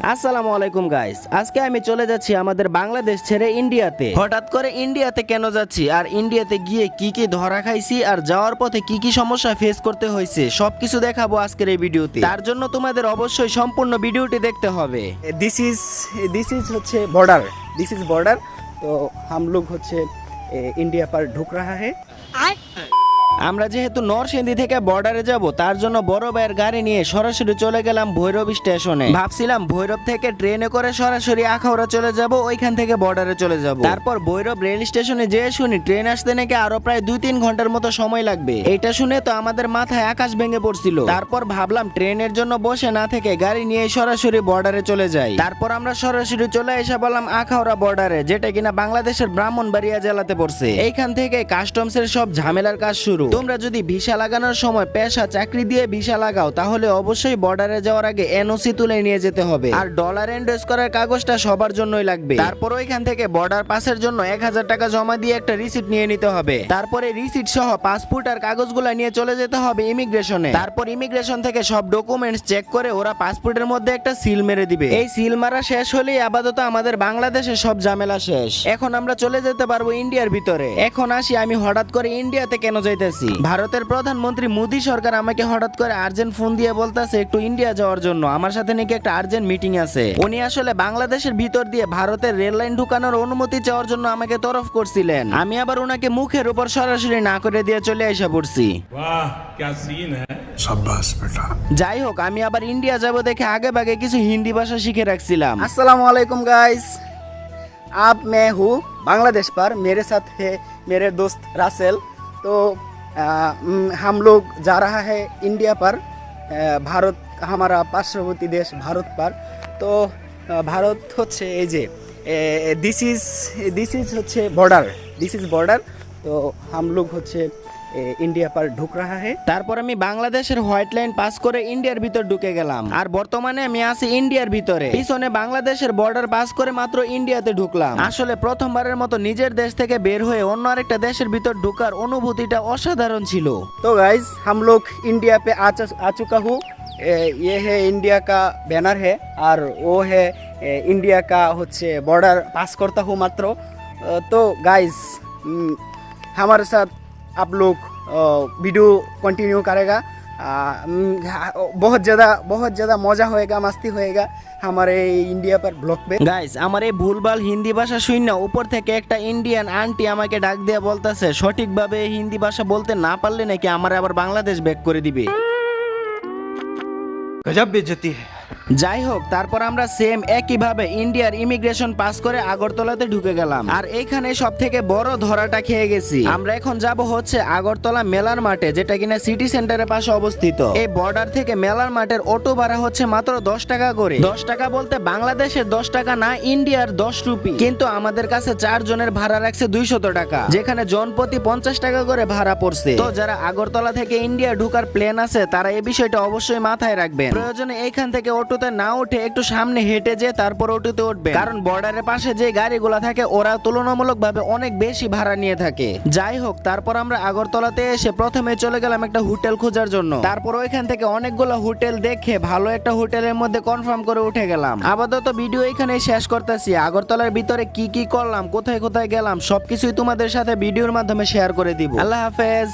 আসসালামু আলাইকুম গাইস, আজকে আমি চলে যাচ্ছি আমাদের বাংলাদেশ ছেড়ে ইন্ডিয়াতে। হঠাৎ করে ইন্ডিয়াতে কেন যাচ্ছি আর ইন্ডিয়াতে গিয়ে কি কি ধরা খাইছি আর যাওয়ার পথে কি কি সমস্যা ফেস করতে হয়েছে সবকিছু দেখাবো আজকের এই ভিডিওতে। তার জন্য তোমাদের অবশ্যই সম্পূর্ণ ভিডিওটি দেখতে হবে। दिस इज হচ্ছে बॉर्डर दिस इज बॉर्डर तो हम लोग হচ্ছে इंडिया पर ढुक रहा है। আমরা যেহেতু নরসিংদী থেকে বর্ডারে যাব, তার জন্য বড় ভাইয়ের গাড়ি নিয়ে সরাসরি চলে গেলাম ভৈরব স্টেশনে। ভাবছিলাম ভৈরব থেকে ট্রেনে করে সরাসরি আখাউড়া চলে যাব, ওইখান থেকে বর্ডারে চলে যাব। তারপর ভৈরব রেল স্টেশনে যেয়ে শুনি ট্রেন আসতে নাকি আরো প্রায় 2-3 ঘন্টার মতো সময় লাগবে। এটা শুনে তো আমাদের মাথায় আকাশ ভেঙে পড়ছিল। তারপর ভাবলাম ট্রেনের জন্য বসে না থেকে গাড়ি নিয়ে সরাসরি বর্ডারে চলে যাই। তারপর আমরা সরাসরি চলে এসে বললাম আখাউড়া বর্ডারে, যেটা কিনা বাংলাদেশের ব্রাহ্মণবাড়িয়া জেলাতে পড়ছে। এইখান থেকে কাস্টমসের সব ঝামেলার কাজ শুরু। তোমরা যদি ভিসা লাগানোর সময় পেশা চাকরি দিয়ে ভিসা লাগাও, তাহলে অবশ্যই বর্ডারে যাওয়ার আগে এনওসি তুলে নিয়ে যেতে হবে, আর ডলার এন্ডোজ করার কাগজটা সবার জন্যই লাগবে। তারপর ওইখান থেকে বর্ডার পাসের জন্য 1000 টাকা জমা দিয়ে একটা রিসিপ্ট নিয়ে নিতে হবে। তারপরে রিসিপ্ট সহ পাসপোর্ট আর কাগজগুলো নিয়ে চলে যেতে হবে ইমিগ্রেশনে। তারপর ইমিগ্রেশন থেকে সব ডকুমেন্টস চেক করে ওরা পাসপোর্টের মধ্যে একটা সিল মেরে দিবে। এই সিল মারা শেষ হলেই আপাতত আমাদের বাংলাদেশের সব ঝামেলা শেষ। এখন আমরা চলে যেতে পারবো ইন্ডিয়ার ভিতরে। এখন আসি আমি হঠাৎ করে ইন্ডিয়াতে কেন যাইতেছি। ভারতের প্রধানমন্ত্রী মোদী সরকার আমাকে হঠাৎ করে আর্জেন্ট ফোন দিয়ে বলতেছে একটু ইন্ডিয়া যাওয়ার জন্য। আমার সাথে নাকি একটা আর্জেন্ট মিটিং আছে। উনি আসলে বাংলাদেশের ভিতর দিয়ে ভারতের রেল লাইন ঢুকানোর অনুমতি চাওয়ার জন্য আমাকে তরফ করছিলেন। আমি আবার ওনাকে মুখের উপর সরাসরি না করে দিয়ে চলে এসে পড়ছি। वाह क्या सीन है। शाबाश बेटा। যাই হোক, আমি আবার ইন্ডিয়া যাব দেখে আগে ভাগে কিছু হিন্দি ভাষা শিখে রাখছিলাম। अस्सलाम वालेकुम गाइस, अब मैं हूँ बांग्लादेश पर, मेरे साथ है मेरे दोस्त रासेल। तो हम लोग जा रहा है इंडिया पर, भारत हमारा पार्श्ववर्ती देश भारत पर। तो भारत হচ্ছে এই যে দিস ইজ হচ্ছে বর্ডার তো हम लोग হচ্ছে इंडिया पर ढुक रहा है। তারপর আমি বাংলাদেশের হোয়াইট লাইন পাস করে ইন্ডিয়ার ভিতর ঢুকে গেলাম, আর বর্তমানে আমি আছি ইন্ডিয়ার ভিতরে। পিছনে বাংলাদেশের বর্ডার পাস করে মাত্র ইন্ডিয়াতে ঢুকলাম। আসলে প্রথমবারের মতো নিজের দেশ থেকে বের হয়ে অন্য আরেকটা দেশের ভিতর ঢোকার অনুভূতিটা অসাধারণ ছিল। तो गाइस हम लोग इंडिया पे आ चुका हूँ। ये है इंडिया का बैनर है और वो है इंडिया का হচ্ছে बॉर्डर पास करता हूँ मात्र। तो गाइस हमारे साथ आप लोग वीडियो कंटिन्यू करेगा। बहुत ज़्यादा मज़ा होएगा, मस्ती होएगा हमारे इंडिया पर ब्लॉग पे। গাইস, আমার এই ভুলভাল হিন্দি ভাষা শুনে উপর থেকে একটা ইন্ডিয়ান আন্টি আমাকে ডাক দিয়ে বলতেছে সঠিকভাবে হিন্দি ভাষা বলতে না পারলে নাকি আমার আবার বাংলাদেশ ব্যাক করে দিবে। गजब बेइज्जती है। যাই হোক, তারপর আমরা সেম একইভাবে ইন্ডিয়ার ইমিগ্রেশন পাস করে আগরতলাতে ঢুকে গেলাম। আর এইখানে সব থেকে বড় ধরাটা খেয়ে গেছি। আমরা এখন যাব হচ্ছে আগরতলা মেলার মাঠে, যেটা কিনা সিটি সেন্টারের পাশে অবস্থিত। এই বর্ডার থেকে মেলার মাঠের অটো ভাড়া হচ্ছে মাত্র 10 টাকা করে। 10 টাকা বলতে বাংলাদেশের 10 টাকা না, ইন্ডিয়ার 10 রুপি। কিন্তু আমাদের কাছে 4 জনের ভাড়া রাখছে 200 টাকা, যেখানে জনপ্রতি 50 টাকা করে ভাড়া পড়ছে। তো যারা আগরতলা থেকে ইন্ডিয়া ঢোকার প্ল্যান আছে, তারা এই বিষয়টা অবশ্যই মাথায় রাখবেন। প্রয়োজনে এইখান থেকে অটোতে না উঠে একটু সামনে হেঁটে যে তারপর অটোতে উঠবে, কারণ বর্ডারের পাশে যে গাড়িগুলো থাকে ওরা তুলনামূলকভাবে অনেক বেশি ভাড়া নিয়ে থাকে। যাই হোক, তারপর আমরা আগরতলাতে এসে প্রথমে চলে গেলাম একটা হোটেল খোঁজার জন্য। তারপর ওইখান থেকে অনেকগুলো হোটেল দেখে ভালো একটা হোটেলের মধ্যে কনফার্ম করে উঠে গেলাম। আপাতত ভিডিও এখানেই শেষ করতেছি। আগরতলার ভিতরে কি কি করলাম, কোথায় কোথায় গেলাম, সবকিছুই তোমাদের সাথে ভিডিওর মাধ্যমে শেয়ার করে দিব। আল্লাহ হাফেজ।